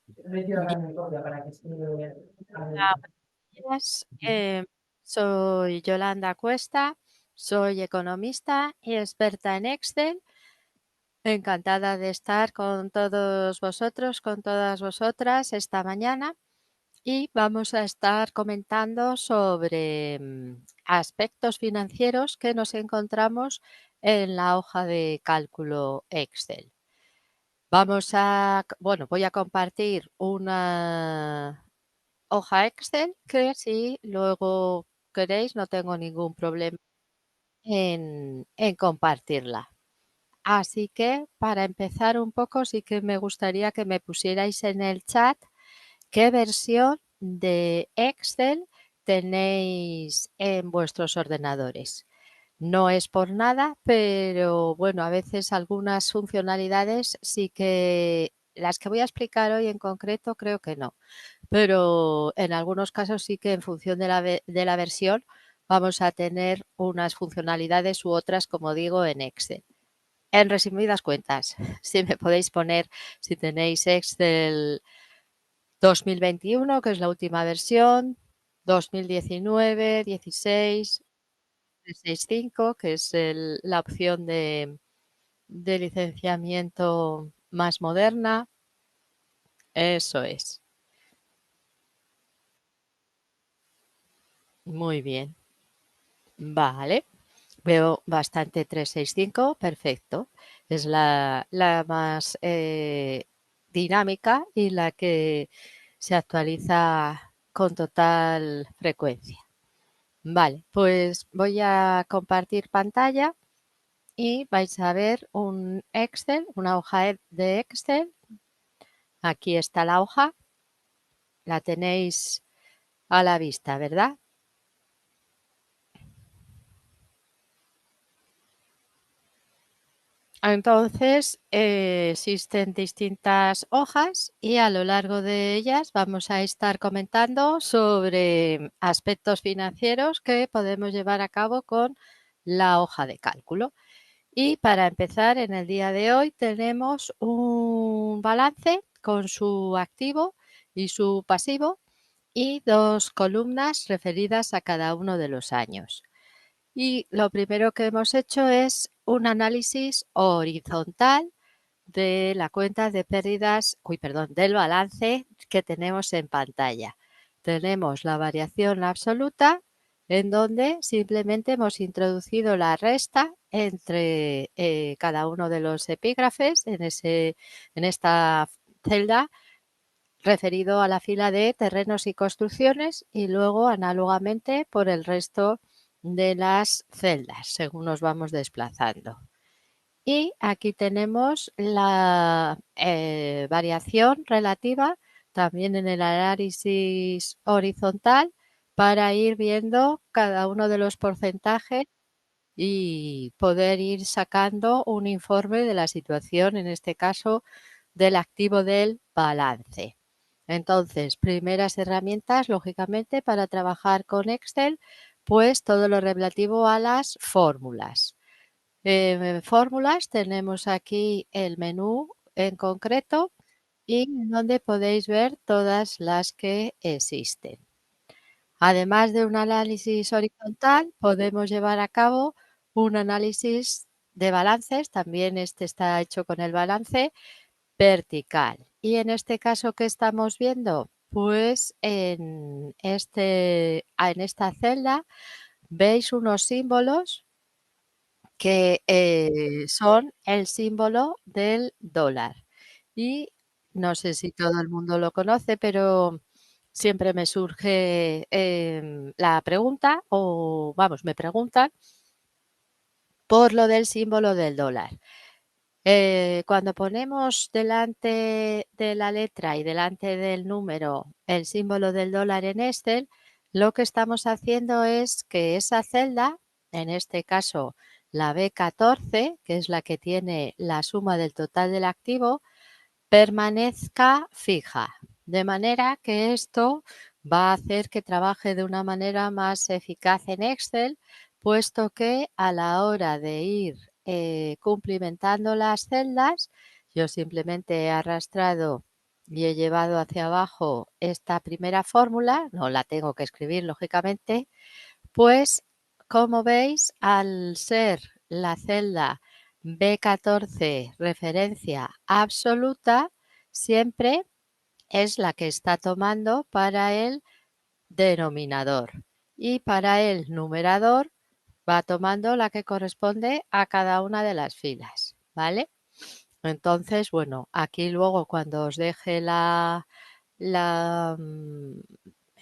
Bien, hola, buenos días. Soy Yolanda Cuesta, soy economista y experta en Excel. Encantada de estar con todos vosotros, con todas vosotras esta mañana y vamos a estar comentando sobre aspectos financieros que nos encontramos en la hoja de cálculo Excel. Voy a compartir una hoja Excel que si luego queréis no tengo ningún problema en compartirla. Así que para empezar un poco sí que me gustaría que me pusierais en el chat qué versión de Excel tenéis en vuestros ordenadores. No es por nada, pero bueno, a veces algunas funcionalidades sí que las que voy a explicar hoy en concreto creo que no, pero en algunos casos sí que en función de la versión vamos a tener unas funcionalidades u otras, como digo, en Excel. En resumidas cuentas, si me podéis poner, si tenéis Excel 2021, que es la última versión, 2019, 16, 365, que es la opción de licenciamiento más moderna. Eso es. Muy bien. Vale. Veo bastante 365, perfecto. Es la más dinámica y la que se actualiza con total frecuencia. Vale, pues voy a compartir pantalla y vais a ver un Excel, una hoja de Excel. Aquí está la hoja, la tenéis a la vista, ¿verdad? Entonces, existen distintas hojas y a lo largo de ellas vamos a estar comentando sobre aspectos financieros que podemos llevar a cabo con la hoja de cálculo. Y para empezar, en el día de hoy tenemos un balance con su activo y su pasivo y dos columnas referidas a cada uno de los años. Y lo primero que hemos hecho es un análisis horizontal de la cuenta de pérdidas, del balance que tenemos en pantalla. Tenemos la variación absoluta en donde simplemente hemos introducido la resta entre cada uno de los epígrafes en esta celda referido a la fila de terrenos y construcciones y luego análogamente por el resto de las celdas según nos vamos desplazando. Y aquí tenemos la variación relativa también en el análisis horizontal para ir viendo cada uno de los porcentajes y poder ir sacando un informe de la situación, en este caso del activo del balance. Entonces, primeras herramientas, lógicamente, para trabajar con Excel, pues todo lo relativo a las fórmulas. Fórmulas, tenemos aquí el menú en concreto y en donde podéis ver todas las que existen. Además de un análisis horizontal, podemos llevar a cabo un análisis de balances, también este está hecho con el balance vertical. Y en este caso, ¿qué estamos viendo? Pues en esta celda veis unos símbolos que son el símbolo del dólar. Y no sé si todo el mundo lo conoce, pero siempre me surge la pregunta, o vamos, me preguntan por lo del símbolo del dólar. Cuando ponemos delante de la letra y delante del número el símbolo del dólar en Excel, lo que estamos haciendo es que esa celda, en este caso la B14, que es la que tiene la suma del total del activo, permanezca fija. De manera que esto va a hacer que trabaje de una manera más eficaz en Excel, puesto que a la hora de ir cumplimentando las celdas, yo simplemente he arrastrado y he llevado hacia abajo esta primera fórmula, no la tengo que escribir lógicamente, pues como veis, al ser la celda B14 referencia absoluta, siempre es la que está tomando para el denominador y para el numerador va tomando la que corresponde a cada una de las filas, ¿vale? Entonces, bueno, aquí luego cuando os deje la, mm,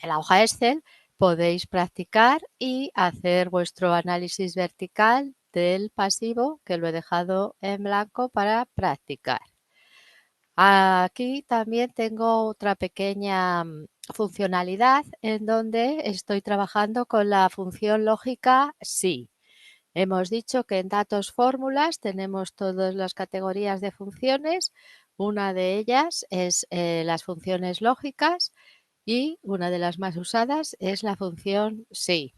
la hoja Excel podéis practicar y hacer vuestro análisis vertical del pasivo, que lo he dejado en blanco para practicar. Aquí también tengo otra pequeña funcionalidad en donde estoy trabajando con la función lógica sí. Hemos dicho que en datos fórmulas tenemos todas las categorías de funciones. Una de ellas es las funciones lógicas y una de las más usadas es la función sí.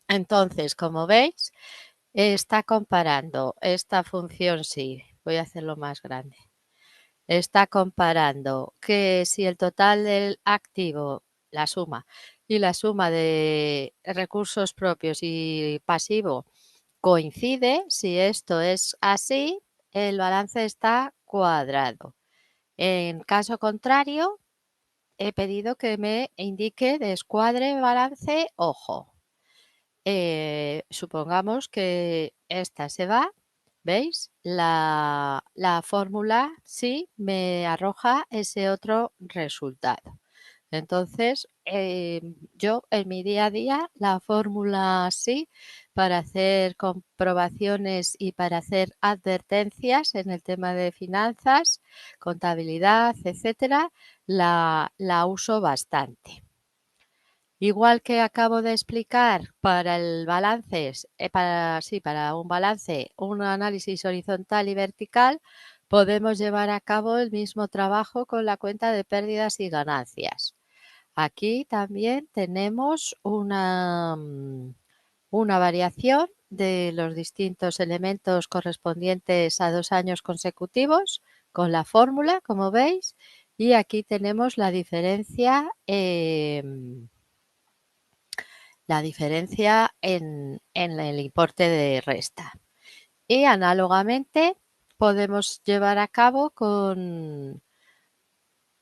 Entonces, como veis, está comparando esta función sí. Voy a hacerlo más grande. Está comparando que si el total del activo, la suma, y la suma de recursos propios y pasivo coincide, si esto es así, el balance está cuadrado. En caso contrario, he pedido que me indique descuadre balance ojo. Supongamos que esta se va, ¿veis? La fórmula sí me arroja ese otro resultado. Entonces, yo en mi día a día, la fórmula sí, para hacer comprobaciones y para hacer advertencias en el tema de finanzas, contabilidad, etcétera, la uso bastante. Igual que acabo de explicar para el balance, para un balance, un análisis horizontal y vertical, podemos llevar a cabo el mismo trabajo con la cuenta de pérdidas y ganancias. Aquí también tenemos una variación de los distintos elementos correspondientes a 2 años consecutivos con la fórmula, como veis, y aquí tenemos la diferencia en el importe de resta. Y análogamente podemos llevar a cabo con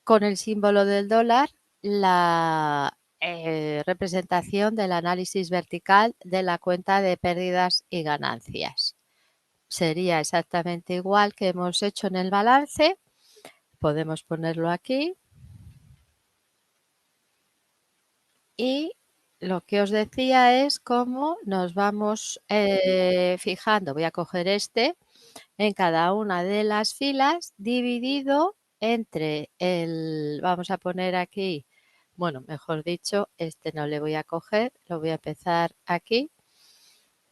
el símbolo del dólar la representación del análisis vertical de la cuenta de pérdidas y ganancias. Sería exactamente igual que hemos hecho en el balance. Podemos ponerlo aquí. Y lo que os decía es cómo nos vamos fijando. Voy a coger este en cada una de las filas dividido entre vamos a poner aquí, bueno, mejor dicho, este no le voy a coger, lo voy a empezar aquí.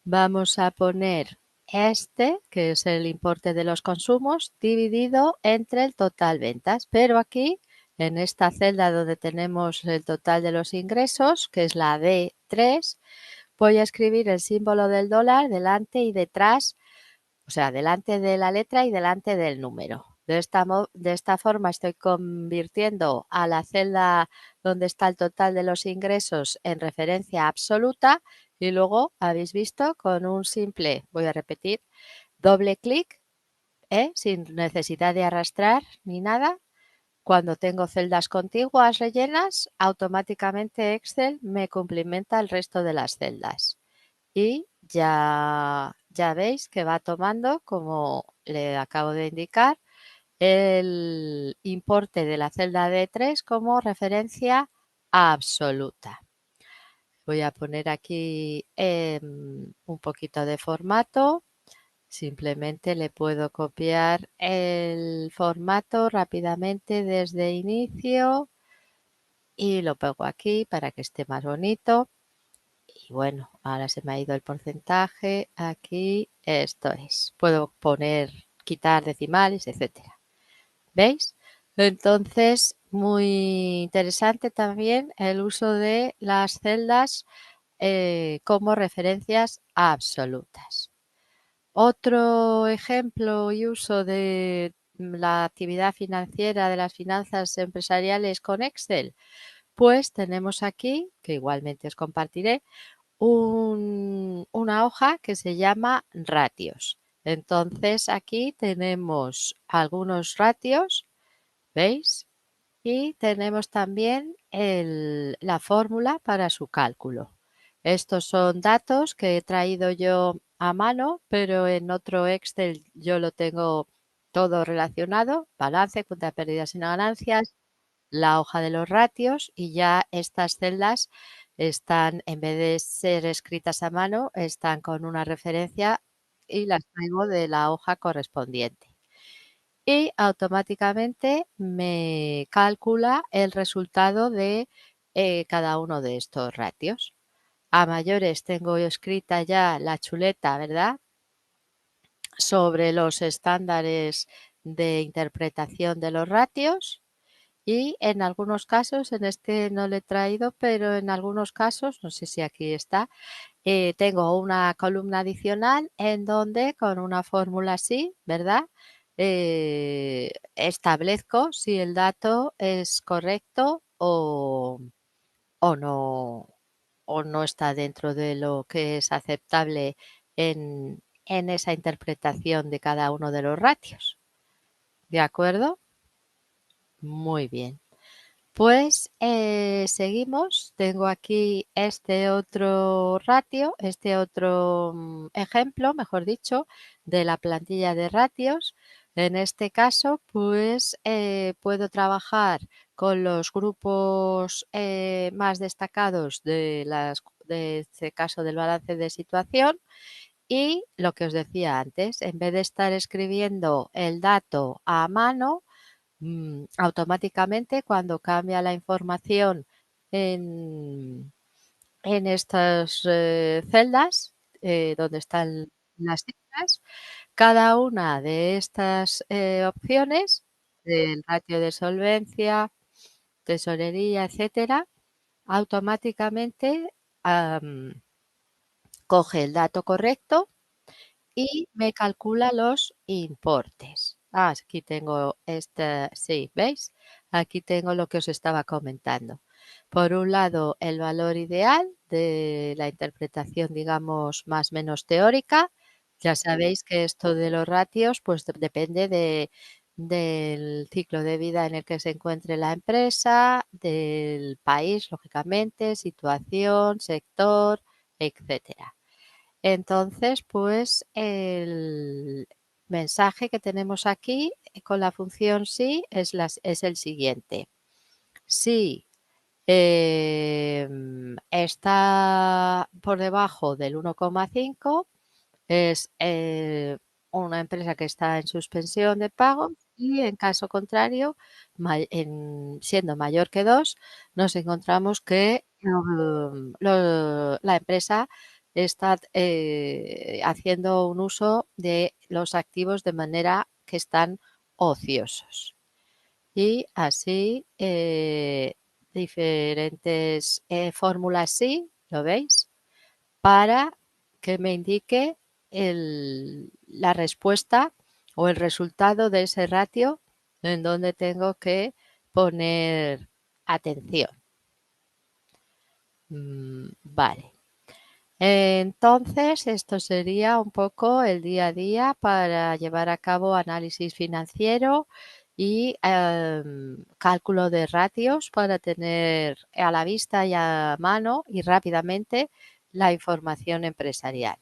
Vamos a poner este, que es el importe de los consumos, dividido entre el total ventas. Pero aquí, en esta celda donde tenemos el total de los ingresos, que es la D3, voy a escribir el símbolo del dólar delante y detrás, o sea, delante de la letra y delante del número. De esta forma estoy convirtiendo a la celda donde está el total de los ingresos en referencia absoluta y luego habéis visto con un simple, voy a repetir, doble clic, sin necesidad de arrastrar ni nada. Cuando tengo celdas contiguas rellenas, automáticamente Excel me cumplimenta el resto de las celdas. Y ya veis que va tomando, como le acabo de indicar, el importe de la celda D3 como referencia absoluta. Voy a poner aquí un poquito de formato. Simplemente le puedo copiar el formato rápidamente desde inicio y lo pego aquí para que esté más bonito. Y bueno, ahora se me ha ido el porcentaje. Aquí esto es. Puedo poner, quitar decimales, etcétera. ¿Veis? Entonces, muy interesante también el uso de las celdas como referencias absolutas. Otro ejemplo y uso de la actividad financiera de las finanzas empresariales con Excel? Pues tenemos aquí, que igualmente os compartiré, una hoja que se llama ratios. Entonces aquí tenemos algunos ratios, ¿veis? Y tenemos también la fórmula para su cálculo. Estos son datos que he traído yo a mano, pero en otro Excel yo lo tengo todo relacionado, balance, cuenta de pérdidas y ganancias, la hoja de los ratios, y ya estas celdas están, en vez de ser escritas a mano, están con una referencia y las traigo de la hoja correspondiente. Y automáticamente me calcula el resultado de cada uno de estos ratios. A mayores tengo escrita ya la chuleta, ¿verdad? Sobre los estándares de interpretación de los ratios. Y en algunos casos, en este no lo he traído, pero en algunos casos, no sé si aquí está, tengo una columna adicional en donde con una fórmula así, ¿verdad? Establezco si el dato es correcto o no, o no está dentro de lo que es aceptable en esa interpretación de cada uno de los ratios. ¿De acuerdo? Muy bien. Pues seguimos. Tengo aquí este otro ratio, este otro ejemplo, mejor dicho, de la plantilla de ratios. En este caso, pues puedo trabajar con los grupos más destacados de este caso del balance de situación. Y lo que os decía antes, en vez de estar escribiendo el dato a mano, automáticamente cuando cambia la información en, en estas celdas donde están las cifras, cada una de estas opciones, del ratio de solvencia, tesorería, etcétera, automáticamente am, coge el dato correcto y me calcula los importes. Aquí tengo esta, sí, ¿veis? Aquí tengo lo que os estaba comentando. Por un lado, el valor ideal de la interpretación, digamos, más o menos teórica. Ya sabéis que esto de los ratios, pues depende del ciclo de vida en el que se encuentre la empresa, del país, lógicamente, situación, sector, etcétera. Entonces, pues el mensaje que tenemos aquí con la función sí es el siguiente. Si está por debajo del 1,5, es una empresa que está en suspensión de pagos, y en caso contrario, siendo mayor que 2, nos encontramos que la empresa está haciendo un uso de los activos de manera que están ociosos. Y así diferentes fórmulas, sí, ¿lo veis? Para que me indique la respuesta o el resultado de ese ratio en donde tengo que poner atención. Vale. Entonces, esto sería un poco el día a día para llevar a cabo análisis financiero y cálculo de ratios para tener a la vista y a mano y rápidamente la información empresarial.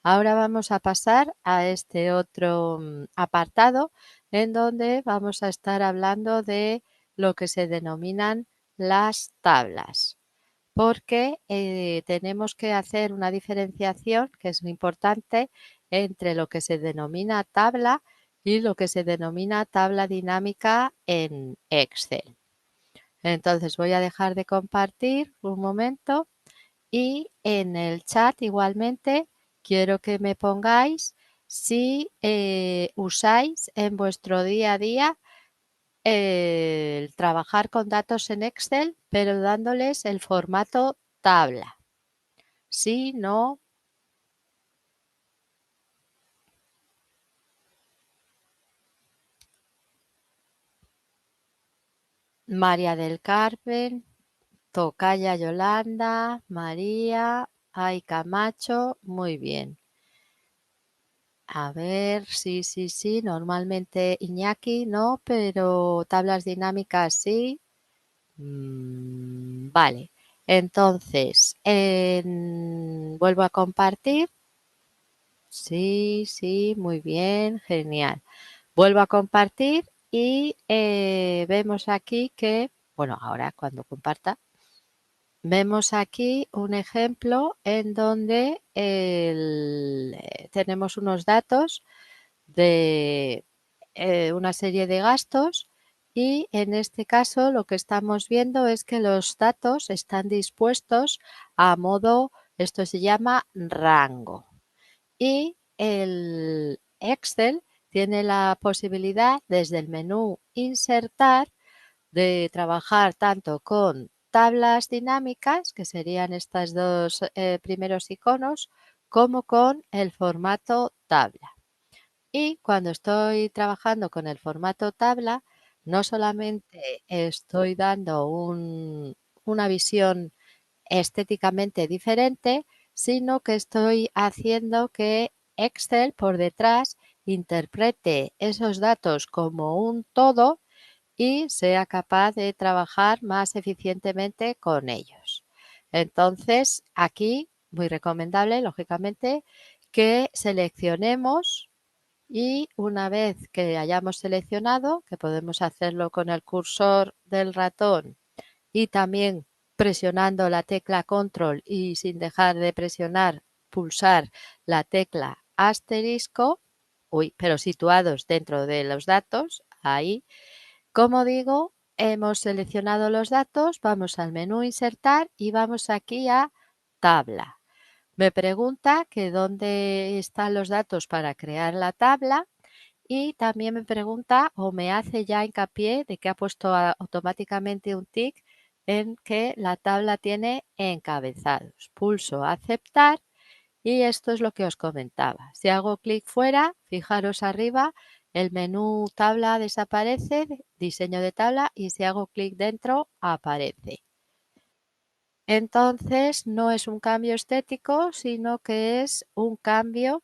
Ahora vamos a pasar a este otro apartado en donde vamos a estar hablando de lo que se denominan las tablas, porque tenemos que hacer una diferenciación que es muy importante entre lo que se denomina tabla y lo que se denomina tabla dinámica en Excel. Entonces voy a dejar de compartir un momento y en el chat igualmente quiero que me pongáis si usáis en vuestro día a día el trabajar con datos en Excel, pero dándoles el formato tabla. Sí, no. María del Carmen, Tocaya Yolanda, María, Ay Camacho, muy bien. A ver, sí, normalmente Iñaki no, pero tablas dinámicas sí. Vale, entonces, vuelvo a compartir. Sí, muy bien, genial. Vuelvo a compartir y vemos aquí que, bueno, ahora cuando comparta, vemos aquí un ejemplo en donde tenemos unos datos de una serie de gastos y en este caso lo que estamos viendo es que los datos están dispuestos a modo, esto se llama rango. Y el Excel tiene la posibilidad desde el menú Insertar de trabajar tanto con tablas dinámicas, que serían estos dos primeros iconos, como con el formato tabla. Y cuando estoy trabajando con el formato tabla, no solamente estoy dando una visión estéticamente diferente, sino que estoy haciendo que Excel por detrás interprete esos datos como un todo y sea capaz de trabajar más eficientemente con ellos. Entonces, aquí, muy recomendable, lógicamente, que seleccionemos y una vez que hayamos seleccionado, que podemos hacerlo con el cursor del ratón y también presionando la tecla control y sin dejar de presionar, pulsar la tecla asterisco, pero situados dentro de los datos, ahí, como digo, hemos seleccionado los datos, vamos al menú insertar y vamos aquí a tabla. Me pregunta que dónde están los datos para crear la tabla y también me pregunta o me hace ya hincapié de que ha puesto automáticamente un tic en que la tabla tiene encabezados. Pulso aceptar y esto es lo que os comentaba. Si hago clic fuera, fijaros arriba, el menú tabla desaparece, diseño de tabla, y si hago clic dentro, aparece. Entonces, no es un cambio estético, sino que es un cambio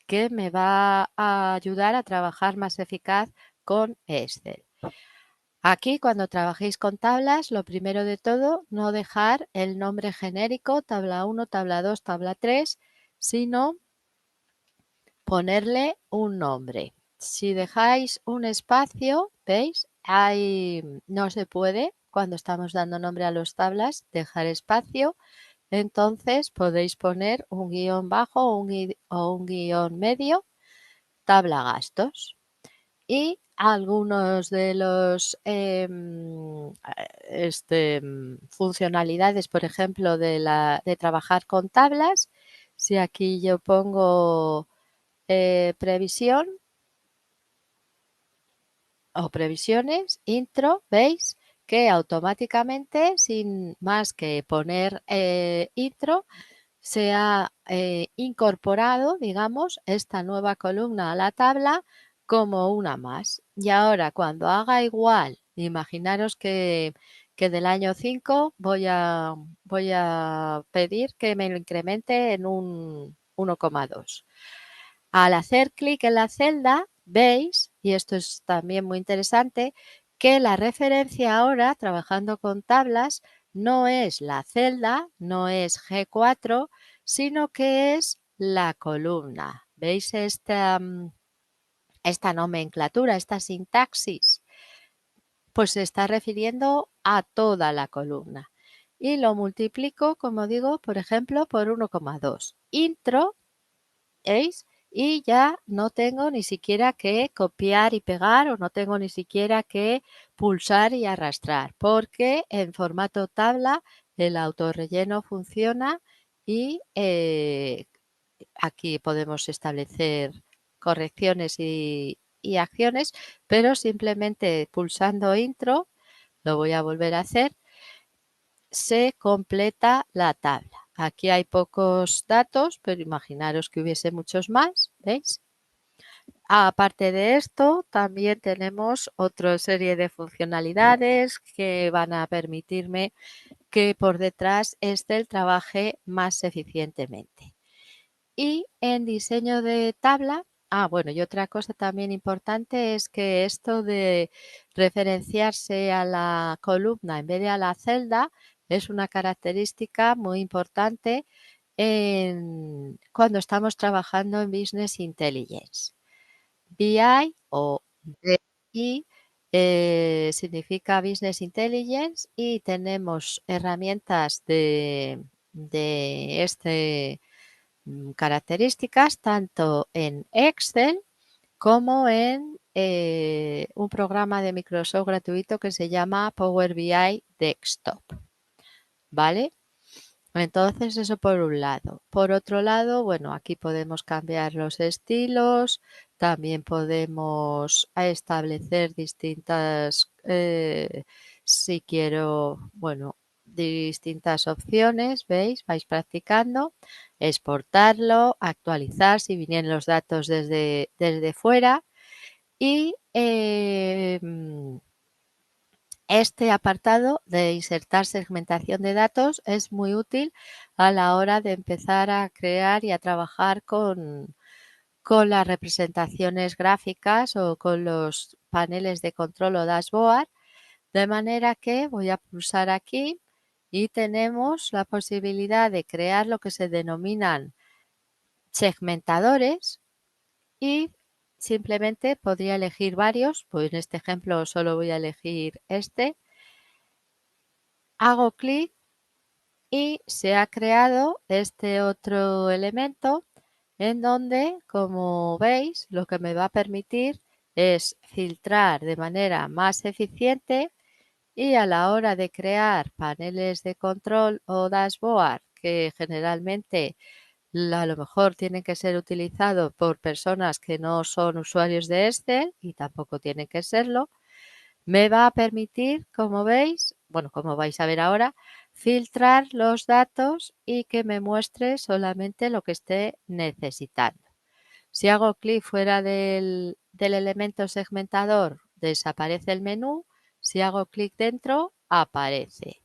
que me va a ayudar a trabajar más eficaz con Excel. Aquí, cuando trabajéis con tablas, lo primero de todo, no dejar el nombre genérico, tabla 1, tabla 2, tabla 3, sino ponerle un nombre. Si dejáis un espacio, ¿veis? No se puede, cuando estamos dando nombre a las tablas, dejar espacio. Entonces podéis poner un guión bajo o un guión medio, tabla gastos. Y algunos de los funcionalidades, por ejemplo, de trabajar con tablas, si aquí yo pongo previsión o previsiones, intro, veis que automáticamente, sin más que poner intro, se ha incorporado, digamos, esta nueva columna a la tabla como una más. Y ahora, cuando haga igual, imaginaros que del año 5 voy a pedir que me lo incremente en un 1,2. Al hacer clic en la celda, veis, y esto es también muy interesante, que la referencia ahora, trabajando con tablas, no es la celda, no es G4, sino que es la columna. ¿Veis esta nomenclatura, esta sintaxis? Pues se está refiriendo a toda la columna. Y lo multiplico, como digo, por ejemplo, por 1,2. Intro, ¿veis? Y ya no tengo ni siquiera que copiar y pegar o no tengo ni siquiera que pulsar y arrastrar, porque en formato tabla el autorrelleno funciona y aquí podemos establecer correcciones y acciones, pero simplemente pulsando intro, lo voy a volver a hacer, se completa la tabla. Aquí hay pocos datos, pero imaginaros que hubiese muchos más, ¿veis? Aparte de esto, también tenemos otra serie de funcionalidades que van a permitirme que por detrás Excel trabaje más eficientemente. Y en diseño de tabla, bueno, y otra cosa también importante es que esto de referenciarse a la columna en vez de a la celda es una característica muy importante cuando estamos trabajando en Business Intelligence. BI o BI significa Business Intelligence y tenemos herramientas de este características tanto en Excel como en un programa de Microsoft gratuito que se llama Power BI Desktop. ¿Vale? Entonces, eso por un lado. Por otro lado, bueno, aquí podemos cambiar los estilos, también podemos establecer distintas, si quiero, bueno, distintas opciones, ¿veis? Vais practicando, exportarlo, actualizar si vienen los datos desde fuera y este apartado de insertar segmentación de datos es muy útil a la hora de empezar a crear y a trabajar con las representaciones gráficas o con los paneles de control o dashboard, de manera que voy a pulsar aquí y tenemos la posibilidad de crear lo que se denominan segmentadores y simplemente podría elegir varios, pues en este ejemplo solo voy a elegir este. Hago clic y se ha creado este otro elemento en donde, como veis, lo que me va a permitir es filtrar de manera más eficiente y a la hora de crear paneles de control o dashboard que generalmente a lo mejor tienen que ser utilizados por personas que no son usuarios de Excel y tampoco tienen que serlo, me va a permitir, como veis, bueno, como vais a ver ahora, filtrar los datos y que me muestre solamente lo que esté necesitando. Si hago clic fuera del elemento segmentador, desaparece el menú. Si hago clic dentro, aparece.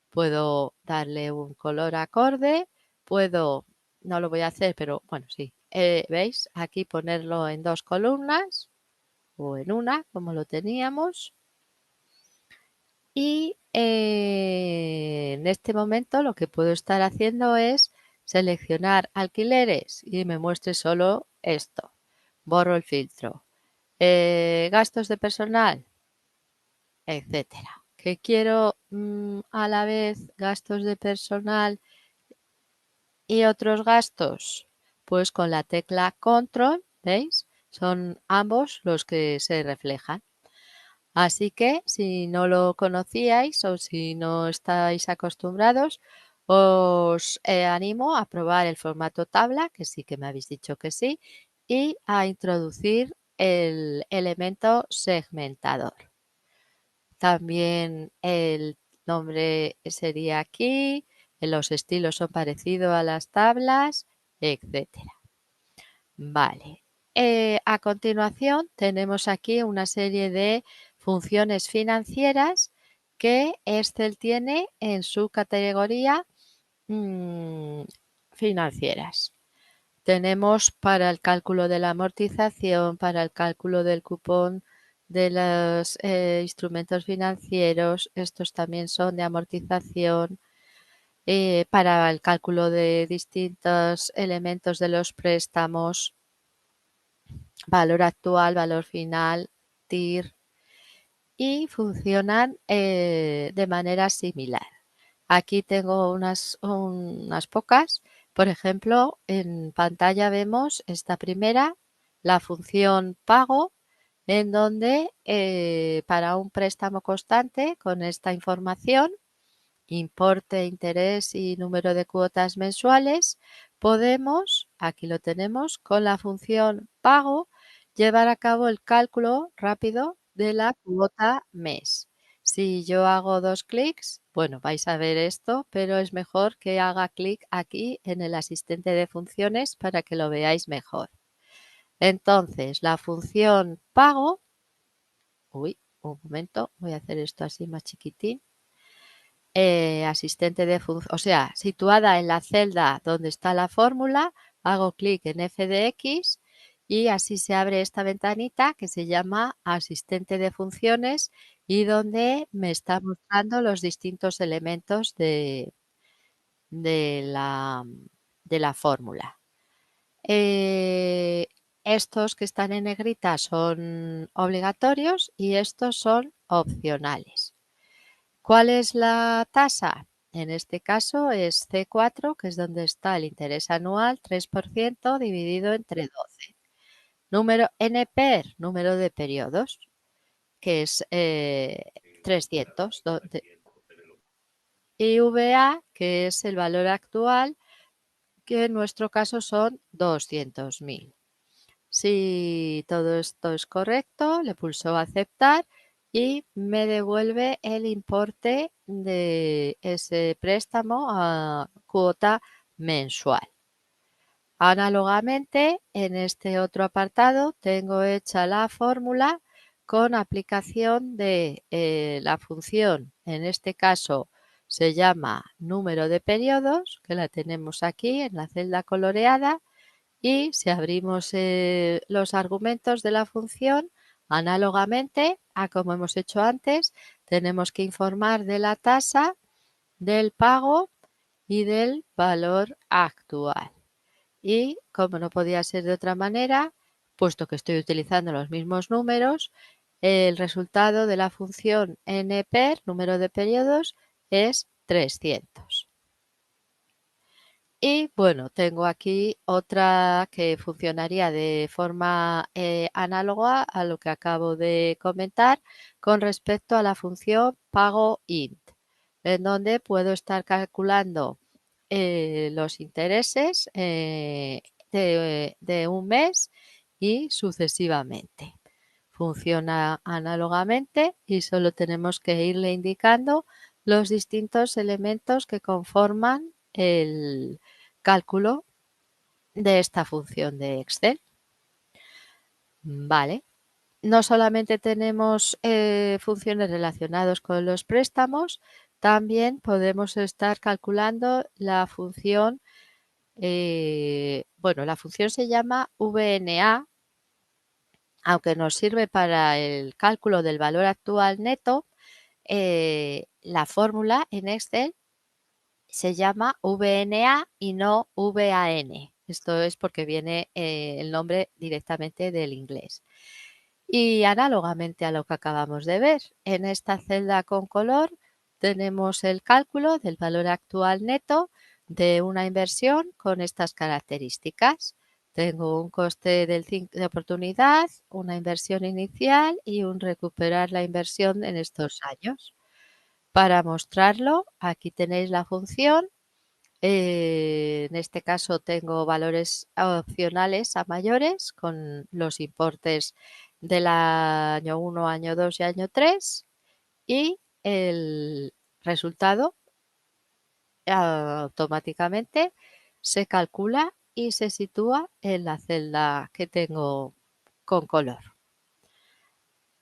Puedo darle un color acorde, puedo, no lo voy a hacer, pero bueno, sí, ¿veis? Aquí ponerlo en dos columnas o en una, como lo teníamos. Y en este momento lo que puedo estar haciendo es seleccionar alquileres y me muestre solo esto. Borro el filtro. Gastos de personal, etcétera. Que quiero a la vez gastos de personal y otros gastos, pues con la tecla control, ¿veis? Son ambos los que se reflejan. Así que si no lo conocíais o si no estáis acostumbrados, os animo a probar el formato tabla, que sí que me habéis dicho que sí, y a introducir el elemento segmentador. También el nombre sería aquí, los estilos son parecidos a las tablas, etcétera. Vale. A continuación tenemos aquí una serie de funciones financieras que Excel tiene en su categoría financieras. Tenemos para el cálculo de la amortización, para el cálculo del cupón de los instrumentos financieros, estos también son de amortización, para el cálculo de distintos elementos de los préstamos, valor actual, valor final, TIR, y funcionan de manera similar. Aquí tengo unas pocas. Por ejemplo, en pantalla vemos esta primera, la función pago, en donde para un préstamo constante con esta información, importe, interés y número de cuotas mensuales, podemos, aquí lo tenemos, con la función pago, llevar a cabo el cálculo rápido de la cuota mes. Si yo hago dos clics, bueno, vais a ver esto, pero es mejor que haga clic aquí en el asistente de funciones para que lo veáis mejor. Entonces, la función pago, uy, un momento, voy a hacer esto así más chiquitín. Asistente de función, o sea, situada en la celda donde está la fórmula, hago clic en f de x y así se abre esta ventanita que se llama asistente de funciones y donde me está mostrando los distintos elementos de la, de la fórmula. Estos que están en negrita son obligatorios y estos son opcionales. ¿Cuál es la tasa? En este caso es C4, que es donde está el interés anual, 3% dividido entre 12. Número NPER, número de periodos, que es 300. Y VA, que es el valor actual, que en nuestro caso son 200.000. Si todo esto es correcto, le pulso aceptar y me devuelve el importe de ese préstamo a cuota mensual. Análogamente, en este otro apartado tengo hecha la fórmula con aplicación de la función, en este caso se llama número de periodos, que la tenemos aquí en la celda coloreada, y si abrimos los argumentos de la función, análogamente a como hemos hecho antes, tenemos que informar de la tasa, del pago y del valor actual. Y como no podía ser de otra manera, puesto que estoy utilizando los mismos números, el resultado de la función nper, número de periodos, es 300. Y bueno, tengo aquí otra que funcionaría de forma análoga a lo que acabo de comentar con respecto a la función pago int, en donde puedo estar calculando los intereses de un mes y sucesivamente. Funciona análogamente y solo tenemos que irle indicando los distintos elementos que conforman el cálculo de esta función de Excel. Vale. No solamente tenemos funciones relacionadas con los préstamos, también podemos estar calculando la función, bueno, la función se llama VNA, aunque nos sirve para el cálculo del valor actual neto. La fórmula en Excel se llama VNA y no VAN. Esto es porque viene el nombre directamente del inglés. Y análogamente a lo que acabamos de ver, en esta celda con color tenemos el cálculo del valor actual neto de una inversión con estas características. Tengo un coste de oportunidad, una inversión inicial y un recuperar la inversión en estos años. Para mostrarlo, aquí tenéis la función. En este caso tengo valores opcionales a mayores con los importes del año 1, año 2 y año 3 y el resultado automáticamente se calcula y se sitúa en la celda que tengo con color.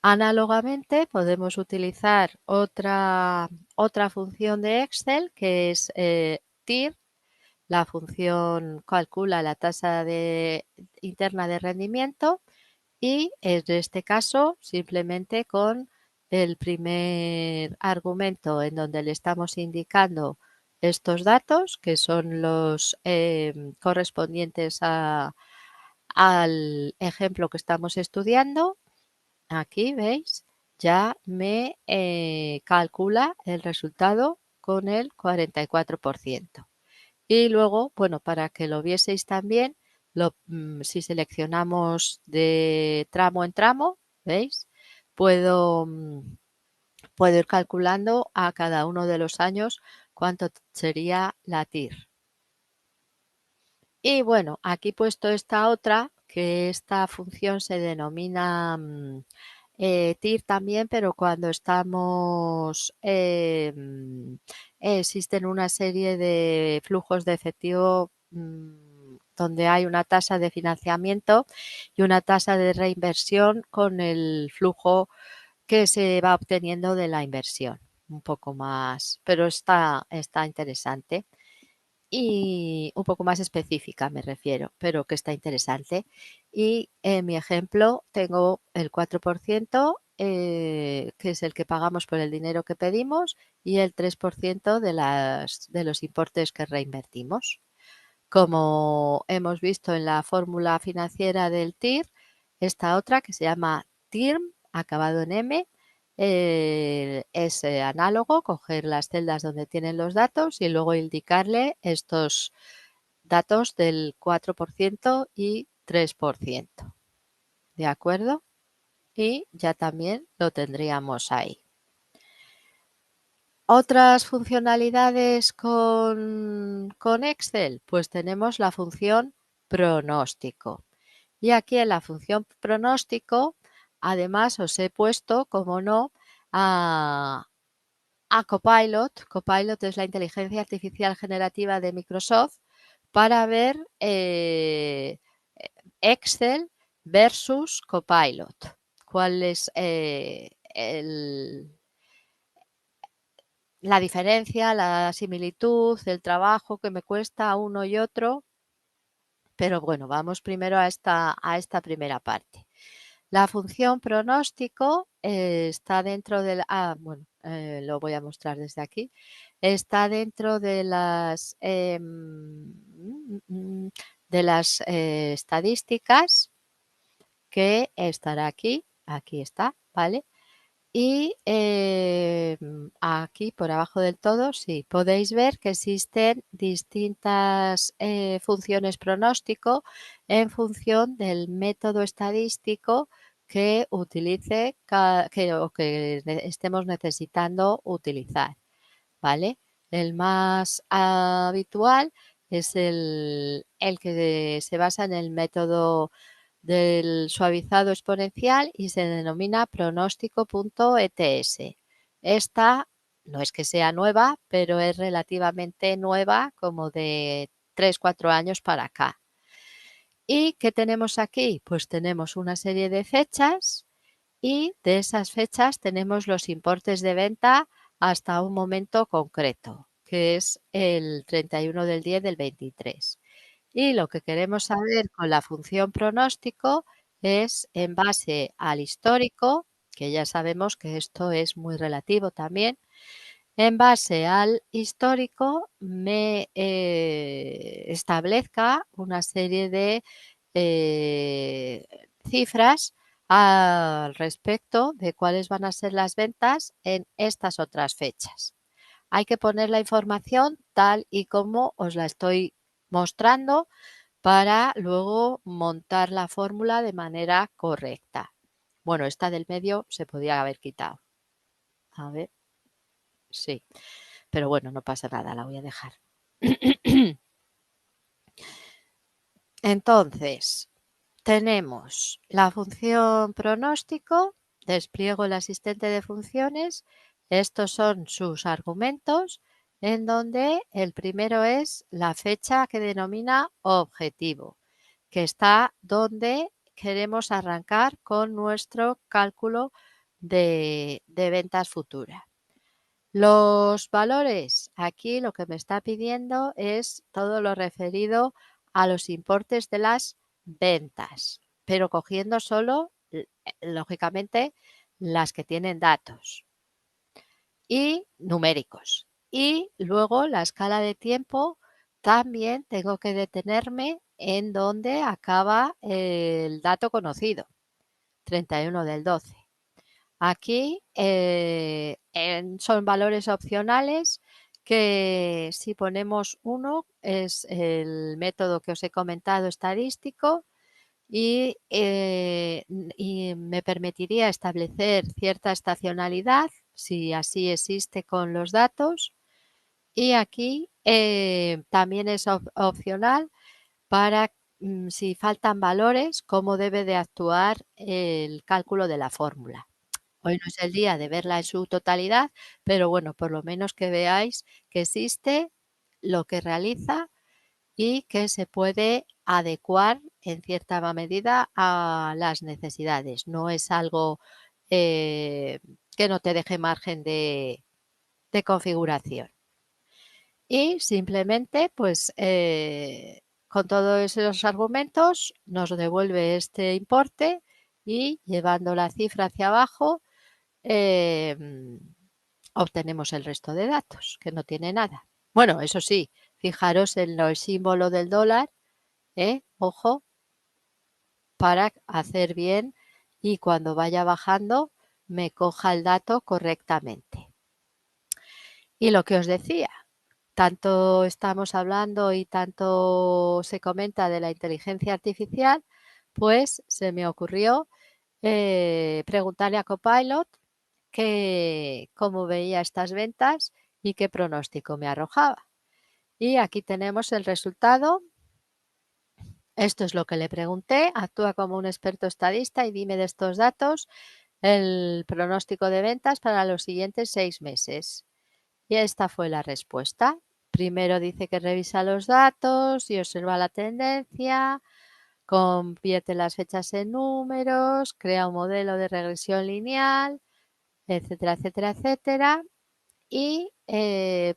Análogamente podemos utilizar otra función de Excel que es TIR. La función calcula la tasa interna de rendimiento y en este caso simplemente con el primer argumento en donde le estamos indicando estos datos que son los correspondientes al ejemplo que estamos estudiando. Aquí veis, ya me calcula el resultado con el 44%. Y luego, bueno, para que lo vieseis también, si seleccionamos de tramo en tramo, ¿veis? Puedo ir calculando a cada uno de los años cuánto sería la TIR. Y bueno, aquí he puesto esta otra, que esta función se denomina TIR también, pero cuando estamos, existen una serie de flujos de efectivo donde hay una tasa de financiamiento y una tasa de reinversión con el flujo que se va obteniendo de la inversión. Un poco más, pero está interesante y un poco más específica me refiero, pero que está interesante. Y en mi ejemplo tengo el 4%, que es el que pagamos por el dinero que pedimos, y el 3% de los importes que reinvertimos. Como hemos visto en la fórmula financiera del TIR, esta otra que se llama TIRM, acabado en M, es análogo, coger las celdas donde tienen los datos y luego indicarle estos datos del 4% y 3%. ¿De acuerdo? Y ya también lo tendríamos ahí. Otras funcionalidades con Excel, pues tenemos la función pronóstico. Y aquí en la función pronóstico, además os he puesto, como no, a Copilot. Copilot es la inteligencia artificial generativa de Microsoft para ver Excel versus Copilot. ¿Cuál es la diferencia, la similitud, el trabajo que me cuesta uno y otro? Pero bueno, vamos primero a esta primera parte. La función pronóstico está dentro del... bueno, lo voy a mostrar desde aquí. Está dentro de las estadísticas, que estará aquí. Aquí está, ¿vale? Y aquí por abajo del todo, sí, podéis ver que existen distintas funciones pronóstico en función del método estadístico que utilice o que estemos necesitando utilizar, ¿vale? El más habitual es el que se basa en el método del suavizado exponencial y se denomina pronóstico.ets. Esta no es que sea nueva, pero es relativamente nueva, como de 3-4 años para acá. ¿Y qué tenemos aquí? Pues tenemos una serie de fechas y de esas fechas tenemos los importes de venta hasta un momento concreto, que es el 31 del 10 del 23. Y lo que queremos saber con la función pronóstico es, en base al histórico, que ya sabemos que esto es muy relativo también, en base al histórico me establezca una serie de eh, cifras al respecto de cuáles van a ser las ventas en estas otras fechas. Hay que poner la información tal y como os la estoy mostrando para luego montar la fórmula de manera correcta. Bueno, esta del medio se podía haber quitado. A ver, sí. Pero bueno, no pasa nada, la voy a dejar. Entonces, tenemos la función pronóstico, despliego el asistente de funciones. Estos son sus argumentos, en donde el primero es la fecha que denomina objetivo, que está donde queremos arrancar con nuestro cálculo de ventas futuras. Los valores, aquí lo que me está pidiendo es todo lo referido a los importes de las ventas, pero cogiendo solo, lógicamente, las que tienen datos y numéricos. Y luego la escala de tiempo, también tengo que detenerme en donde acaba el dato conocido, 31 del 12. Aquí son valores opcionales que si ponemos uno es el método que os he comentado estadístico y me permitiría establecer cierta estacionalidad si así existe con los datos. Y aquí también es opcional para si faltan valores, cómo debe de actuar el cálculo de la fórmula. Hoy no es el día de verla en su totalidad, pero bueno, por lo menos que veáis que existe, lo que realiza y que se puede adecuar en cierta medida a las necesidades. No es algo que no te deje margen de configuración. Y simplemente, pues, con todos esos argumentos nos devuelve este importe y llevando la cifra hacia abajo, em, obtenemos el resto de datos, que no tiene nada. Bueno, eso sí, fijaros en el símbolo del dólar, ojo, para hacer bien y cuando vaya bajando me coja el dato correctamente. Y lo que os decía, tanto estamos hablando y tanto se comenta de la inteligencia artificial, pues se me ocurrió preguntarle a Copilot cómo veía estas ventas y qué pronóstico me arrojaba. Y aquí tenemos el resultado. Esto es lo que le pregunté. Actúa como un experto estadista y dime de estos datos el pronóstico de ventas para los siguientes 6 meses. Y esta fue la respuesta. Primero dice que revisa los datos y observa la tendencia, convierte las fechas en números, crea un modelo de regresión lineal, etcétera, etcétera, etcétera. Y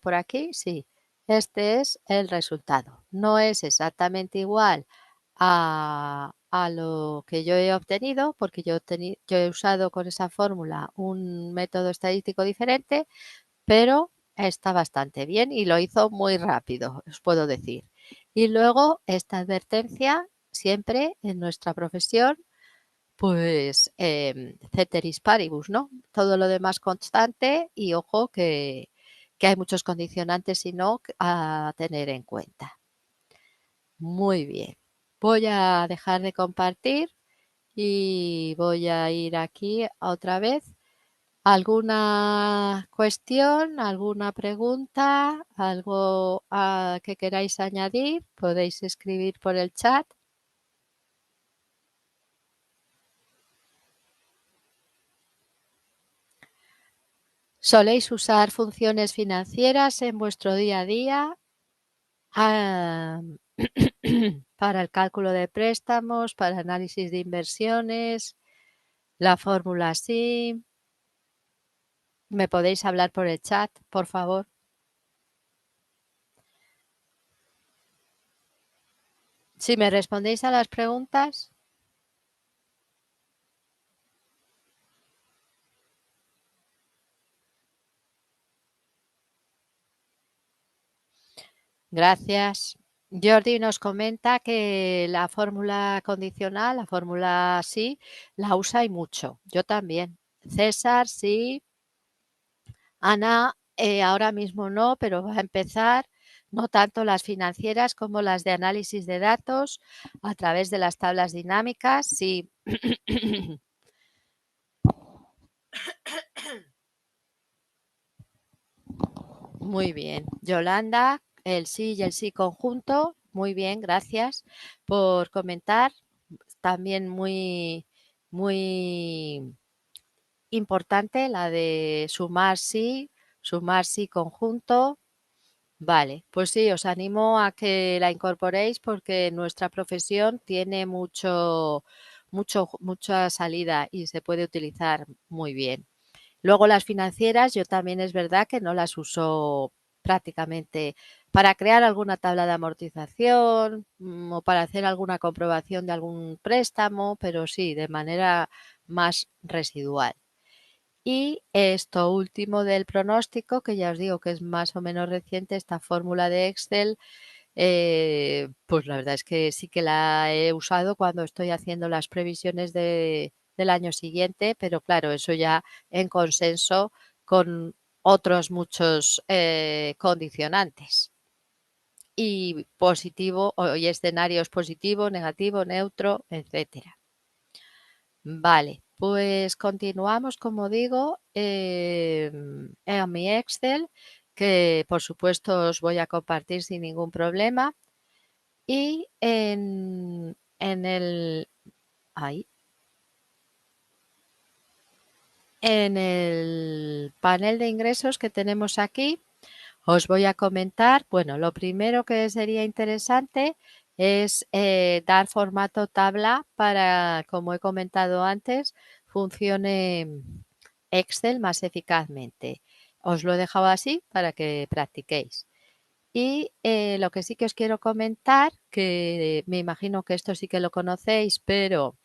por aquí, sí, este es el resultado. No es exactamente igual a lo que yo he obtenido, porque yo he usado con esa fórmula un método estadístico diferente, pero está bastante bien y lo hizo muy rápido, os puedo decir. Y luego esta advertencia, siempre en nuestra profesión, pues ceteris paribus, ¿no? Todo lo demás constante y ojo que hay muchos condicionantes y no a tener en cuenta. Muy bien. Voy a dejar de compartir y voy a ir aquí otra vez. ¿Alguna cuestión, alguna pregunta, algo que queráis añadir? Podéis escribir por el chat. ¿Soléis usar funciones financieras en vuestro día a día? Ah, para el cálculo de préstamos, para análisis de inversiones, la fórmula sí. ¿Me podéis hablar por el chat, por favor? Si me respondéis a las preguntas. Gracias. Jordi nos comenta que la fórmula condicional, la fórmula sí, la usa y mucho. Yo también. César, sí. Ana, ahora mismo no, pero va a empezar. No tanto las financieras como las de análisis de datos a través de las tablas dinámicas. Sí. Muy bien. Yolanda, el sí y el sí conjunto. Muy bien, gracias por comentar. También muy importante la de sumar sí conjunto. Vale, pues sí, os animo a que la incorporéis porque nuestra profesión tiene mucha salida y se puede utilizar muy bien. Luego las financieras, yo también es verdad que no las uso prácticamente para crear alguna tabla de amortización o para hacer alguna comprobación de algún préstamo, pero sí, de manera más residual. Y esto último del pronóstico, que ya os digo que es más o menos reciente, esta fórmula de Excel, pues la verdad es que sí que la he usado cuando estoy haciendo las previsiones del año siguiente, pero claro, eso ya en consenso con otros muchos condicionantes. Y positivo, y escenarios positivo, negativo, neutro, etcétera. Vale, pues continuamos, como digo, en mi Excel, que por supuesto os voy a compartir sin ningún problema. Y en ahí, en el panel de ingresos que tenemos aquí, os voy a comentar, bueno, lo primero que sería interesante es dar formato tabla para, como he comentado antes, funcione Excel más eficazmente. Os lo he dejado así para que practiquéis. Y lo que sí que os quiero comentar, que me imagino que esto sí que lo conocéis, pero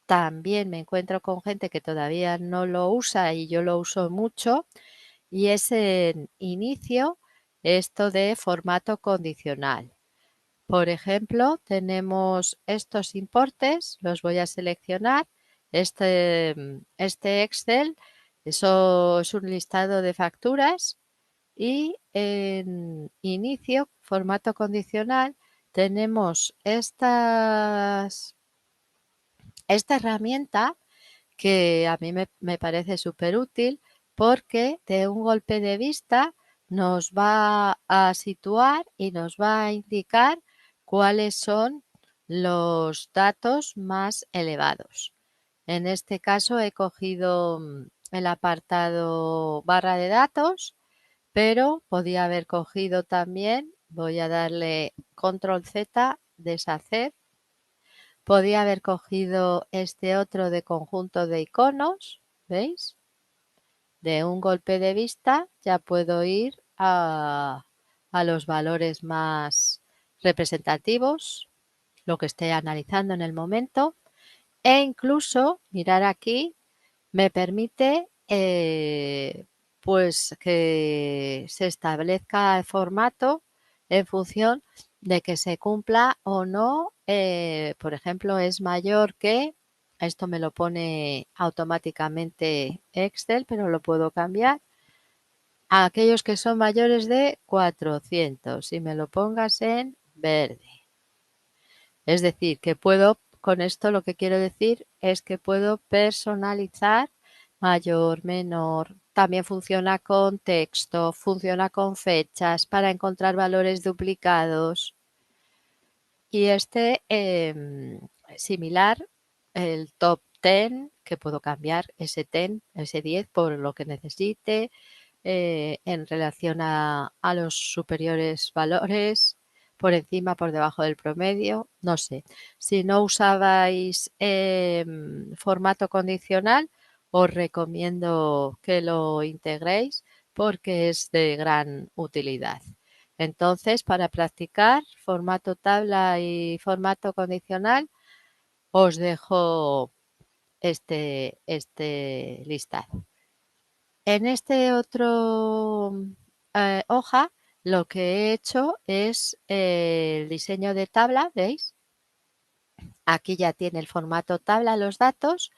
también me encuentro con gente que todavía no lo usa y yo lo uso mucho, y es en inicio esto de formato condicional. Por ejemplo, tenemos estos importes, los voy a seleccionar. Este Excel, eso es un listado de facturas y en inicio, formato condicional, tenemos esta herramienta que a mí me parece súper útil porque de un golpe de vista nos va a situar y nos va a indicar cuáles son los datos más elevados. En este caso he cogido el apartado barra de datos, pero podía haber cogido también, voy a darle control Z, deshacer. Podía haber cogido este otro de conjunto de iconos, ¿veis? De un golpe de vista ya puedo ir a los valores más representativos, lo que esté analizando en el momento, e incluso mirar aquí me permite pues que se establezca el formato en función de que se cumpla o no. Por ejemplo, es mayor que, esto me lo pone automáticamente Excel, pero lo puedo cambiar, a aquellos que son mayores de 400 y me lo pongas en verde. Es decir, que puedo, con esto lo que quiero decir es que puedo personalizar mayor, menor. También funciona con texto, funciona con fechas para encontrar valores duplicados. Y este similar, el top 10, que puedo cambiar ese 10, ese 10 por lo que necesite en relación a los superiores valores, por encima, por debajo del promedio, no sé. Si no usabais formato condicional, os recomiendo que lo integréis porque es de gran utilidad. Entonces, para practicar formato tabla y formato condicional, os dejo este listado. En este otro hoja, lo que he hecho es el diseño de tabla, ¿veis? Aquí ya tiene el formato tabla los datos.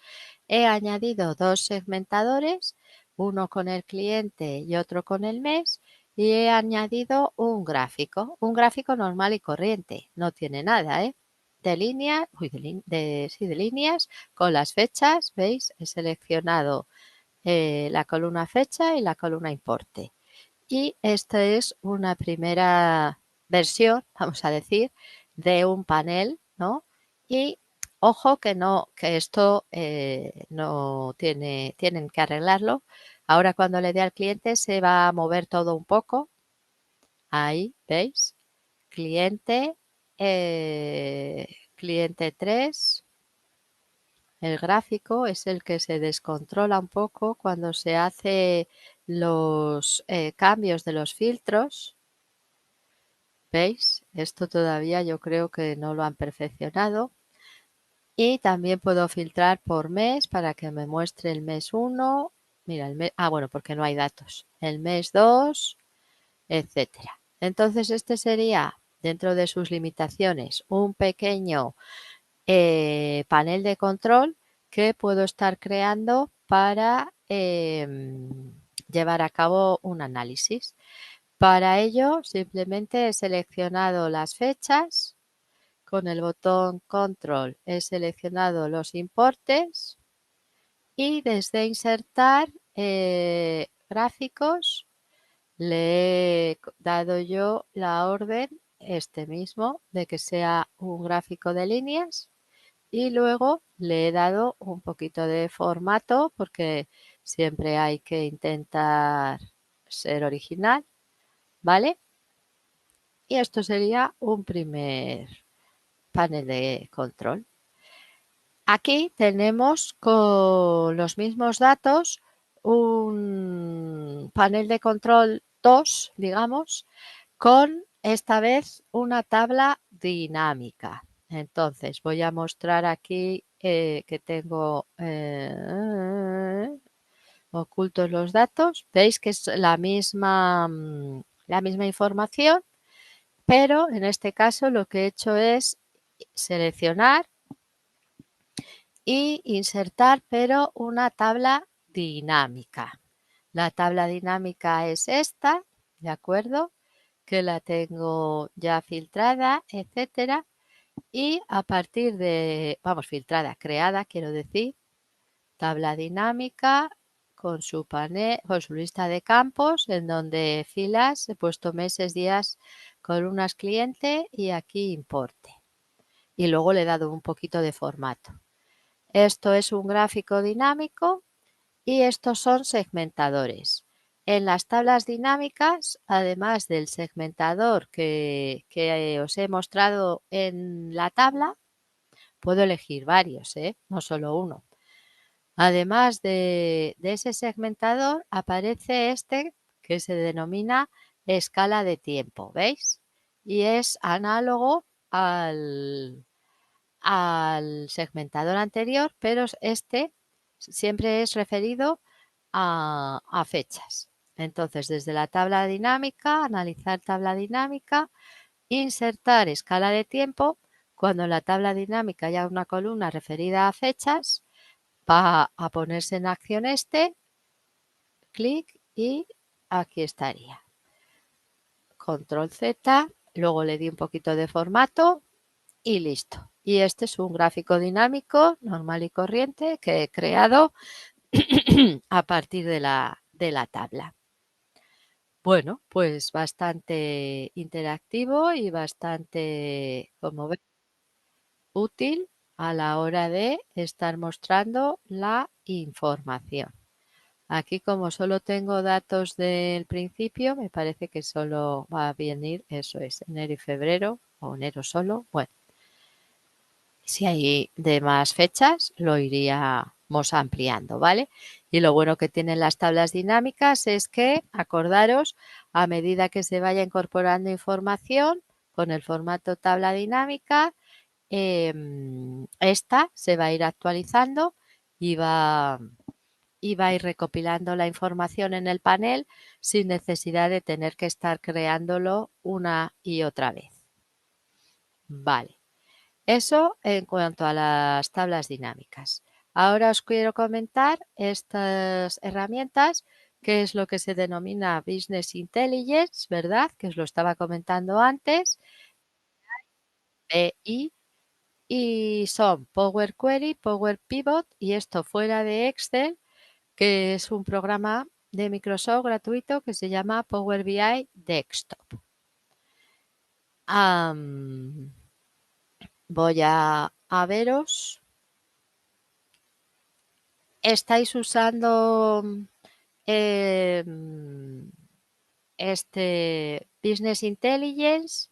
He añadido dos segmentadores, uno con el cliente y otro con el mes, y he añadido un gráfico normal y corriente, no tiene nada, ¿eh? De líneas, sí, de líneas con las fechas, ¿veis? He seleccionado la columna fecha y la columna importe. Y esta es una primera versión, vamos a decir, de un panel, ¿no? Y ojo que no, que esto no tienen que arreglarlo. Ahora cuando le dé al cliente se va a mover todo un poco. Ahí, ¿veis? Cliente, cliente 3. El gráfico es el que se descontrola un poco cuando se hace los cambios de los filtros. ¿Veis? Esto todavía yo creo que no lo han perfeccionado. Y también puedo filtrar por mes para que me muestre el mes 1. Mira, el mes... bueno, porque no hay datos. El mes 2, etcétera. Entonces, este sería, dentro de sus limitaciones, un pequeño panel de control que puedo estar creando para llevar a cabo un análisis. Para ello, simplemente he seleccionado las fechas. Con el botón Control he seleccionado los importes y desde Insertar gráficos le he dado yo la orden, este mismo, de que sea un gráfico de líneas. Y luego le he dado un poquito de formato porque siempre hay que intentar ser original, ¿vale? Y esto sería un primer panel de control. Aquí tenemos con los mismos datos un panel de control 2, digamos, con esta vez una tabla dinámica. Entonces voy a mostrar aquí que tengo ocultos los datos. Veis que es la misma información, pero en este caso lo que he hecho es seleccionar y insertar, pero una tabla dinámica. La tabla dinámica es esta, ¿de acuerdo? Que la tengo ya filtrada, etcétera. Y a partir de, filtrada, creada, quiero decir, tabla dinámica con su panel, con su lista de campos, en donde filas he puesto meses, días, columnas cliente y aquí importe. Y luego le he dado un poquito de formato. Esto es un gráfico dinámico y estos son segmentadores. En las tablas dinámicas, además del segmentador que os he mostrado en la tabla, puedo elegir varios, no solo uno. Además de ese segmentador, aparece este que se denomina escala de tiempo, ¿veis? Y es análogo al segmentador anterior, pero este siempre es referido a fechas. Entonces, desde la tabla dinámica, analizar tabla dinámica, insertar escala de tiempo. Cuando en la tabla dinámica haya una columna referida a fechas, va a ponerse en acción este, clic y aquí estaría. Control Z, luego le di un poquito de formato y listo. Y este es un gráfico dinámico normal y corriente que he creado a partir de la tabla. Bueno, pues bastante interactivo y bastante, como veis, útil a la hora de estar mostrando la información. Aquí, como solo tengo datos del principio, me parece que solo va a venir, eso es, enero y febrero, o enero solo. Bueno, si hay de más fechas, lo iríamos ampliando, ¿vale? Y lo bueno que tienen las tablas dinámicas es que, acordaros, a medida que se vaya incorporando información con el formato tabla dinámica, esta se va a ir actualizando y va a ir recopilando la información en el panel sin necesidad de tener que estar creándolo una y otra vez. Vale. Eso en cuanto a las tablas dinámicas. Ahora os quiero comentar estas herramientas, que es lo que se denomina Business Intelligence, ¿verdad? Que os lo estaba comentando antes. Y son Power Query, Power Pivot y esto fuera de Excel, que es un programa de Microsoft gratuito que se llama Power BI Desktop. Voy a veros. ¿Estáis usando este Business Intelligence?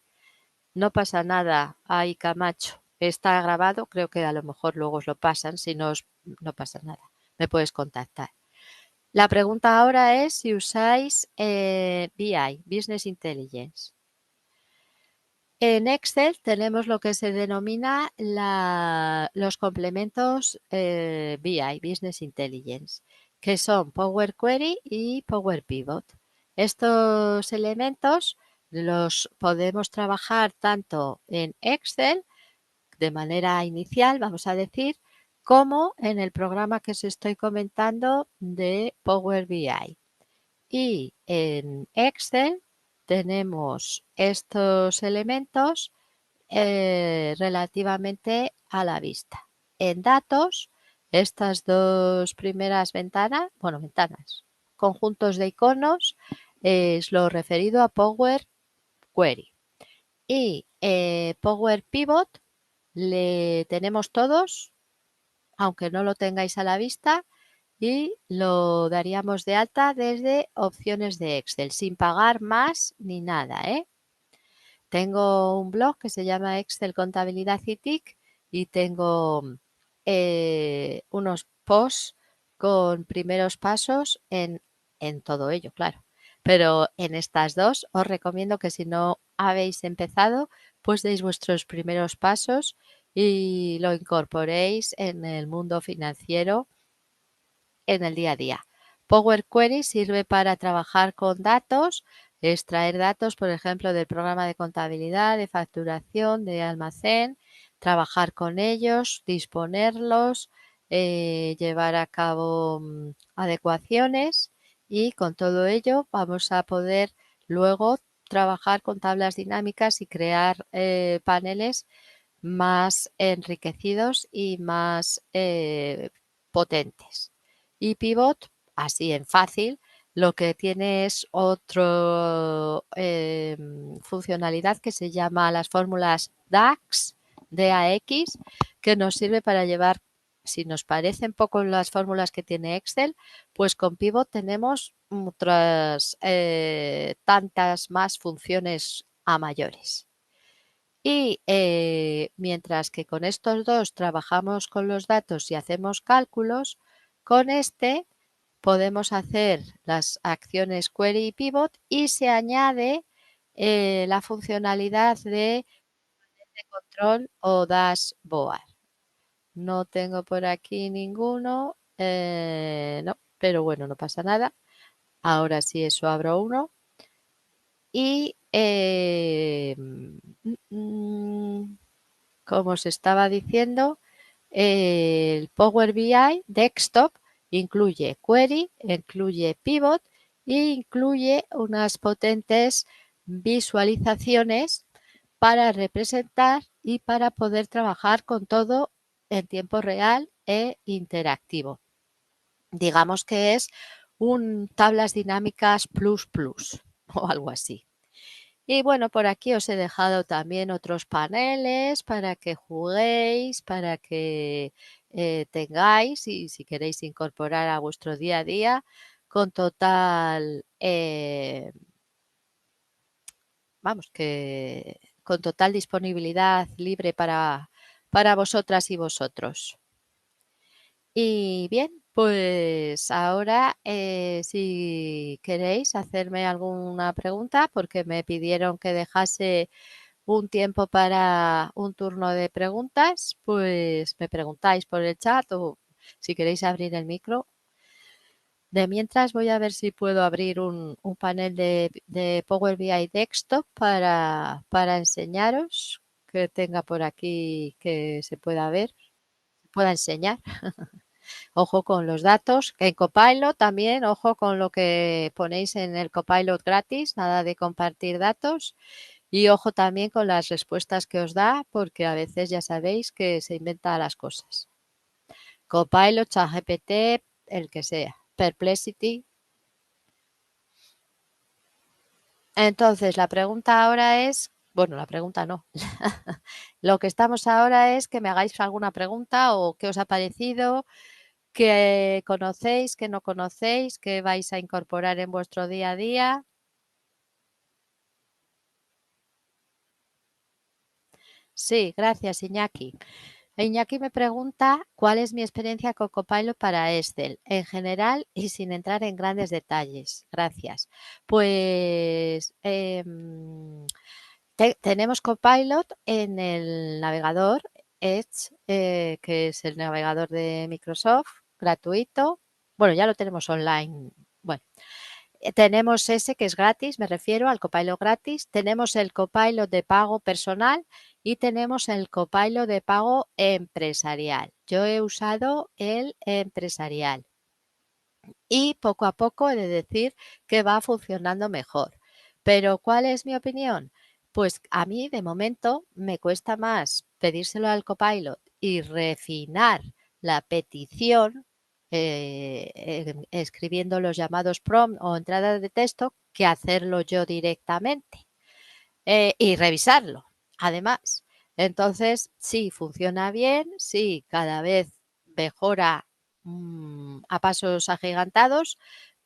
No pasa nada. Ay, Camacho, está grabado. Creo que a lo mejor luego os lo pasan. Si no, no pasa nada. Me puedes contactar. La pregunta ahora es si usáis BI, Business Intelligence. En Excel tenemos lo que se denomina los complementos BI, Business Intelligence, que son Power Query y Power Pivot. Estos elementos los podemos trabajar tanto en Excel de manera inicial, vamos a decir, como en el programa que os estoy comentando de Power BI. Y en Excel tenemos estos elementos relativamente a la vista. En datos, estas dos primeras ventanas, conjuntos de iconos, es lo referido a Power Query. Y Power Pivot le tenemos todos, aunque no lo tengáis a la vista, y lo daríamos de alta desde opciones de Excel, sin pagar más ni nada, tengo un blog que se llama Excel Contabilidad y TIC y tengo unos posts con primeros pasos en todo ello, claro. Pero en estas dos os recomiendo que si no habéis empezado, pues deis vuestros primeros pasos y lo incorporéis en el mundo financiero en el día a día. Power Query sirve para trabajar con datos, extraer datos, por ejemplo, del programa de contabilidad, de facturación, de almacén, trabajar con ellos, disponerlos, llevar a cabo adecuaciones y con todo ello vamos a poder luego trabajar con tablas dinámicas y crear paneles más enriquecidos y más potentes. Y Pivot, así en fácil, lo que tiene es otra funcionalidad que se llama las fórmulas DAX, que nos sirve para llevar, si nos parecen poco las fórmulas que tiene Excel, pues con Pivot tenemos otras tantas más funciones a mayores. Y mientras que con estos dos trabajamos con los datos y hacemos cálculos, con este podemos hacer las acciones query y pivot y se añade la funcionalidad de control o dashboard. No tengo por aquí ninguno, no, pero bueno, no pasa nada. Ahora sí, eso abro uno. Y como os estaba diciendo, el Power BI Desktop incluye query, incluye pivot e incluye unas potentes visualizaciones para representar y para poder trabajar con todo en tiempo real e interactivo. Digamos que es un tablas dinámicas plus plus o algo así. Y bueno, por aquí os he dejado también otros paneles para que juguéis, para que tengáis y si queréis incorporar a vuestro día a día con total, vamos, que con total disponibilidad libre para vosotras y vosotros. Y bien, pues ahora si queréis hacerme alguna pregunta, porque me pidieron que dejase un tiempo para un turno de preguntas, pues me preguntáis por el chat o si queréis abrir el micro. De mientras voy a ver si puedo abrir un panel de Power BI Desktop para enseñaros, que tenga por aquí que se pueda ver, pueda enseñar. Ojo con los datos. En Copilot también, ojo con lo que ponéis en el Copilot gratis, nada de compartir datos. Y ojo también con las respuestas que os da, porque a veces ya sabéis que se inventa las cosas. Copilot, ChatGPT, el que sea. Perplexity. Entonces, la pregunta ahora es, bueno, la pregunta no. Lo que estamos ahora es que me hagáis alguna pregunta o qué os ha parecido, qué conocéis, qué no conocéis, qué vais a incorporar en vuestro día a día. Sí, gracias, Iñaki. Iñaki me pregunta cuál es mi experiencia con Copilot para Excel en general y sin entrar en grandes detalles. Gracias. Pues tenemos Copilot en el navegador Edge, que es el navegador de Microsoft, gratuito. Bueno, ya lo tenemos online. Bueno, tenemos ese que es gratis, me refiero al Copilot gratis. Tenemos el Copilot de pago personal y tenemos el Copilot de pago empresarial. Yo he usado el empresarial y poco a poco he de decir que va funcionando mejor. Pero ¿cuál es mi opinión? Pues a mí de momento me cuesta más pedírselo al Copilot y refinar la petición escribiendo los llamados prompt o entradas de texto que hacerlo yo directamente y revisarlo, además. Entonces, sí, funciona bien, sí, cada vez mejora a pasos agigantados,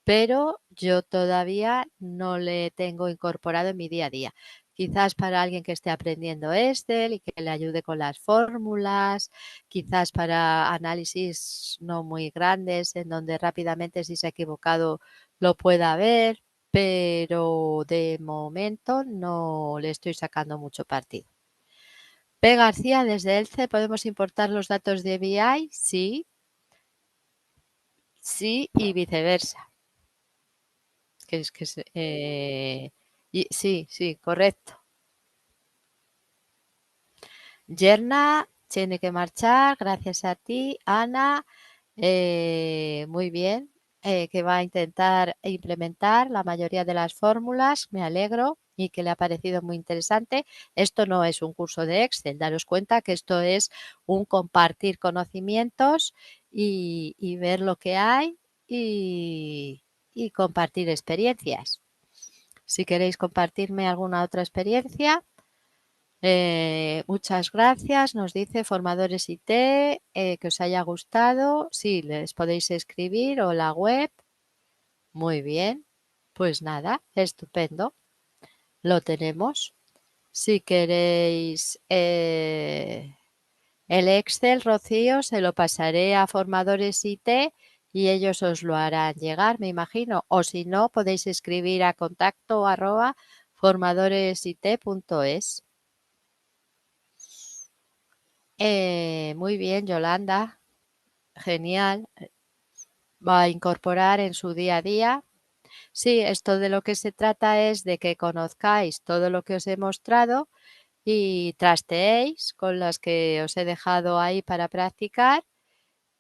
pero yo todavía no le tengo incorporado en mi día a día. quizás para alguien que esté aprendiendo Excel y que le ayude con las fórmulas, quizás para análisis no muy grandes en donde rápidamente si se ha equivocado lo pueda ver, pero de momento no le estoy sacando mucho partido. P. García, desde ELCE, ¿podemos importar los datos de BI? Sí, sí y viceversa. Sí, sí, correcto. Yerna tiene que marchar, gracias a ti, Ana. Muy bien, que va a intentar implementar la mayoría de las fórmulas, me alegro y que le ha parecido muy interesante. Esto no es un curso de Excel, daros cuenta que esto es un compartir conocimientos y ver lo que hay y compartir experiencias. Si queréis compartirme alguna otra experiencia, muchas gracias, nos dice Formadores IT, que os haya gustado. Sí, les podéis escribir o la web. Muy bien, pues nada, estupendo, lo tenemos. Si queréis el Excel, Rocío, se lo pasaré a Formadores IT y ellos os lo harán llegar, me imagino. O si no, podéis escribir a contacto@formadoresit.es. Muy bien, Yolanda. Genial. Va a incorporar en su día a día. Sí, esto de lo que se trata es de que conozcáis todo lo que os he mostrado y trasteéis con las que os he dejado ahí para practicar.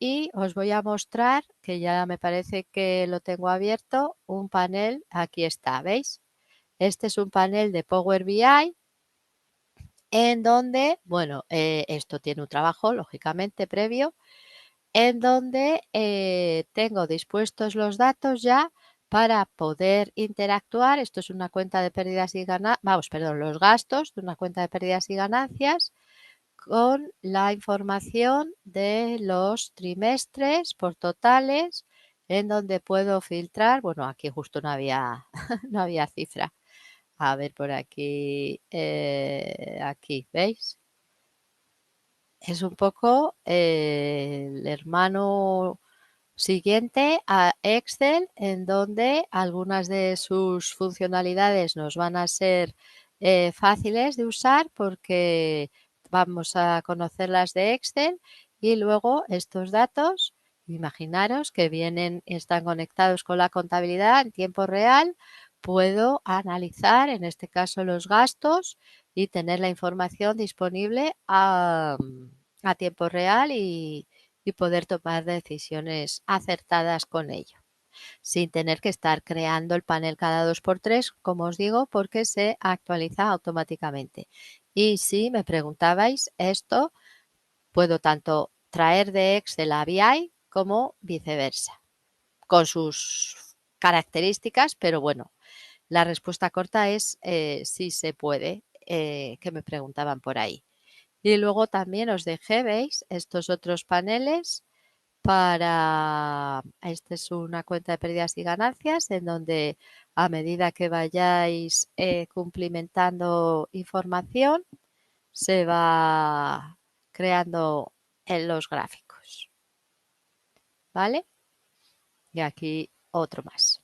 Y os voy a mostrar, que ya me parece que lo tengo abierto, un panel. Aquí está, ¿veis? Este es un panel de Power BI en donde, bueno, esto tiene un trabajo, lógicamente, previo en donde tengo dispuestos los datos ya para poder interactuar. Esto es una cuenta de pérdidas y ganancias, vamos, perdón, los gastos de una cuenta de pérdidas y ganancias con la información de los trimestres por totales en donde puedo filtrar. Bueno, aquí justo no había, no había cifra. A ver por aquí, aquí, ¿veis? Es un poco el hermano siguiente a Excel, en donde algunas de sus funcionalidades nos van a ser fáciles de usar porque vamos a conocer las de Excel y luego estos datos, imaginaros que vienen, están conectados con la contabilidad en tiempo real, puedo analizar en este caso los gastos y tener la información disponible a tiempo real y poder tomar decisiones acertadas con ello, sin tener que estar creando el panel cada 2 por 3, como os digo, porque se actualiza automáticamente. Y si me preguntabais esto, puedo tanto traer de Excel a BI como viceversa, con sus características, pero bueno, la respuesta corta es sí se puede, que me preguntaban por ahí. Y luego también os dejé, veis, estos otros paneles esta es una cuenta de pérdidas y ganancias en donde a medida que vayáis cumplimentando información se va creando en los gráficos, ¿vale? Y aquí otro más.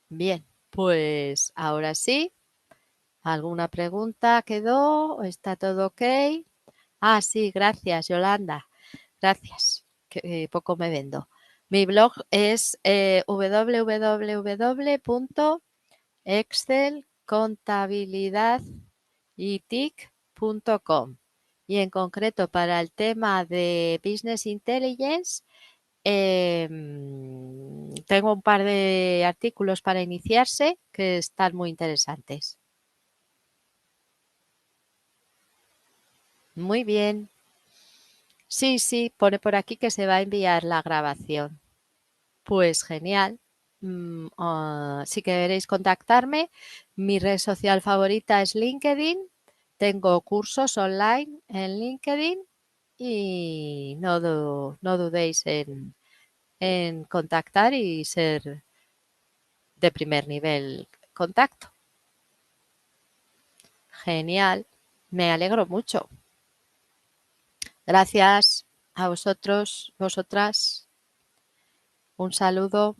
Bien, pues ahora sí, ¿alguna pregunta quedó? ¿Está todo ok? Ah, sí, gracias, Yolanda. Gracias, que poco me vendo. Mi blog es www.excelcontabilidadytic.com y en concreto para el tema de Business Intelligence tengo un par de artículos para iniciarse que están muy interesantes. Muy bien. Sí, sí, pone por aquí que se va a enviar la grabación. Pues genial. Si queréis contactarme, mi red social favorita es LinkedIn. Tengo cursos online en LinkedIn y no dudéis en contactar y ser de primer nivel contacto. Genial. Me alegro mucho. Gracias a vosotros, vosotras. Un saludo.